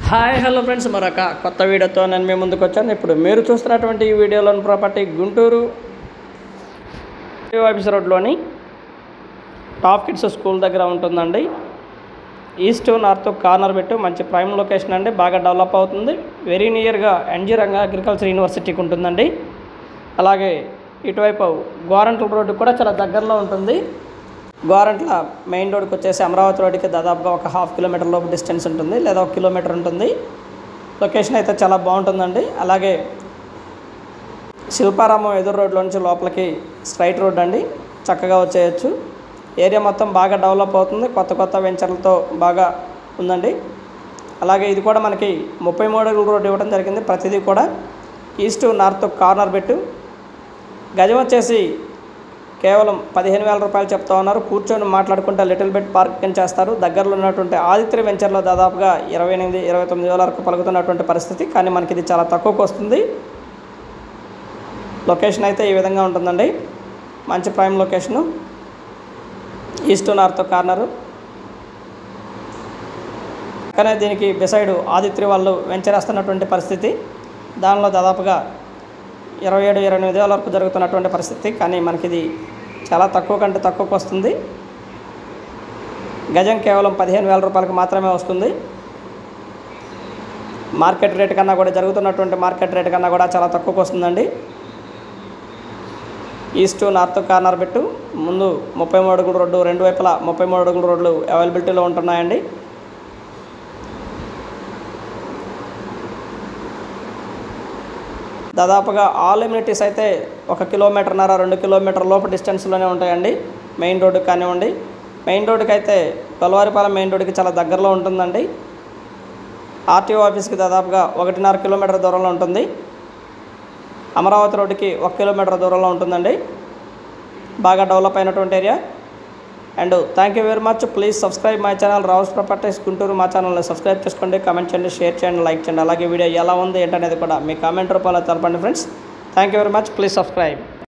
Hi hello friends, మరొక కొత్త వీడియోతో నేను మీ ముందుకు వచ్చాను. ఇప్పుడు మీరు చూస్తున్నటువంటి ఈ వీడియోలోని ప్రాపర్టీ గుంటూరు ఆఫీస్ రోడ్లోని టాప్ కిడ్స్ స్కూల్ దగ్గర ఉంటుందండి. ఈస్ట్ నార్త్ కార్నర్ పెట్టు మంచి ప్రైమ్ లొకేషన్ అండి. బాగా డెవలప్ అవుతుంది. వెరీ నియర్గా ఎన్జీ రంగా అగ్రికల్చర్ యూనివర్సిటీకి ఉంటుందండి. అలాగే ఇటువైపు గోరంట్ల రోడ్డు కూడా చాలా దగ్గరలో ఉంటుంది. గోరంట్ల మెయిన్ రోడ్కి వచ్చేసి అమరావతి రోడ్డుకి దాదాపుగా ఒక ½ కిలోమీటర్ లోపు డిస్టెన్స్ ఉంటుంది, లేదా 1 కిలోమీటర్ ఉంటుంది. లొకేషన్ అయితే చాలా బాగుంటుందండి. అలాగే శిల్పారామం ఎదురు రోడ్లో నుంచి లోపలికి స్ట్రైట్ రోడ్ అండి, చక్కగా వచ్చేయచ్చు. ఏరియా మొత్తం బాగా డెవలప్ అవుతుంది. కొత్త కొత్త వెంచర్లతో బాగా ఉందండి. అలాగే ఇది కూడా మనకి 33 అడుగుల రోడ్డు ఇవ్వడం జరిగింది. ప్రతిదీ కూడా ఈస్ట్ నార్త్ కార్నర్ పెట్టు. గజం వచ్చేసి కేవలం 15,000 రూపాయలు చెప్తా ఉన్నారు. కూర్చొని మాట్లాడుకుంటే లిటిల్ బిట్ పార్కింగ్ చేస్తారు. దగ్గరలో ఉన్నటువంటి ఆదిత్య వెంచర్లో దాదాపుగా 28-29 వేల వరకు పలుకుతున్నటువంటి పరిస్థితి, కానీ మనకి ఇది చాలా తక్కువకు వస్తుంది. లొకేషన్ అయితే ఈ విధంగా ఉంటుందండి. మంచి prime location, east north corner. కానీ దీనికి బిసైడ్ ఆదిత్య వాళ్ళు వెంచర్ వేస్తున్నటువంటి పరిస్థితి. దానిలో దాదాపుగా 27-28 వేల వరకు జరుగుతున్నటువంటి పరిస్థితి, కానీ మనకి ఇది చాలా తక్కువ కంటే తక్కువకు వస్తుంది. గజం కేవలం 15,000 రూపాయలకు మాత్రమే వస్తుంది. మార్కెట్ రేట్ కన్నా కూడా జరుగుతున్నటువంటి మార్కెట్ రేట్ కన్నా కూడా చాలా తక్కువకు వస్తుందండి. ఈస్ట్ నార్త్ కార్నర్ పెట్టు ముందు 33 అడుగుల రోడ్డు, రెండు వైపులా 33 అడుగుల రోడ్లు అవైలబిలిటీలో ఉంటున్నాయండి. దాదాపుగా ఆల్ ఎమ్యూనిటీస్ అయితే 1 కిలోమీటర్న్నర 2 కిలోమీటర్ లోపు డిస్టెన్స్లోనే ఉంటాయండి. మెయిన్ రోడ్డుకి కానివ్వండి, మెయిన్ రోడ్డుకి అయితే గొల్లవారిపాలెం మెయిన్ రోడ్డుకి చాలా దగ్గరలో ఉంటుందండి. ఆర్టీఓ ఆఫీస్కి దాదాపుగా 1.5 కిలోమీటర్ దూరంలో ఉంటుంది. అమరావతి రోడ్డుకి 1 కిలోమీటర్ దూరంలో ఉంటుందండి. బాగా డెవలప్ అయినటువంటి area. And thank you very much. Please subscribe my channel Rao's properties Guntur. మా ఛానల్ని సబ్స్క్రైబ్ చేసుకోండి, కామెంట్ చేయండి, షేర్ చేయండి, లైక్ చేయండి. అలాగే వీడియో ఎలా ఉంది ఏంటనేది కూడా మీ కామెంట్ రూపంలో తెలపండి friends. Thank you very much. Please subscribe.